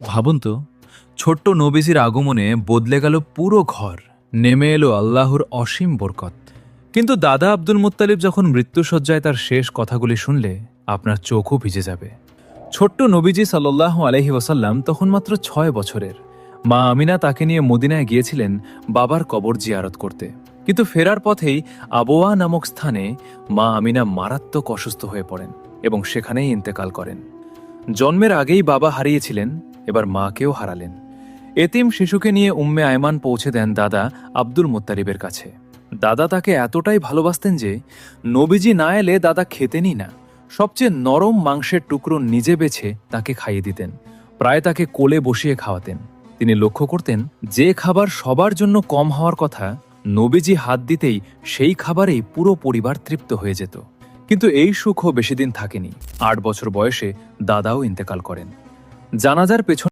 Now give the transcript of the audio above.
ভাবুন তো, ছোট্ট নবীজির আগমনে বদলে গেল পুরো ঘর। নেমে এলো আল্লাহর অসীম বরকত। কিন্তু দাদা আব্দুল মুত্তালিব যখন মৃত্যুসজ্জায় তার শেষ কথাগুলি শুনলে আপনার চোখও ভিজে যাবে। ছোট্ট নবীজি সাল্লাল্লাহু আলাইহি ওয়াসাল্লাম তখন মাত্র 6 বছরের। মা আমিনা তাকে নিয়ে মদিনায় গিয়েছিলেন বাবার কবর জিয়ারত করতে। কিন্তু ফেরার পথেই আবোয়া নামক স্থানে মা আমিনা মারাত্মক অসুস্থ হয়ে পড়েন এবং সেখানেই ইন্তেকাল করেন। জন্মের আগেই বাবা হারিয়েছিলেন, এবার মাকেও হারালেন। এতিম শিশুকে নিয়ে উম্মে আয়মান পৌঁছে দেন দাদা আব্দুল মুত্তালিবের কাছে। দাদা তাকে এতটাই ভালোবাসতেন যে নবীজি না এলে দাদা খেতেনই না। সবচেয়ে নরম মাংসের টুকরো নিজে বেছে তাকে খাইয়ে দিতেন, প্রায় তাকে কোলে বসিয়ে খাওয়াতেন। তিনি লক্ষ্য করতেন যে খাবার সবার জন্য কম হওয়ার কথা, নবীজি হাত দিতেই সেই খাবারেই পুরো পরিবার তৃপ্ত হয়ে যেত। কিন্তু এই সুখও বেশিদিন থাকেনি। 8 বছর বয়সে দাদাও ইন্তেকাল করেন। জানাজার পেছনে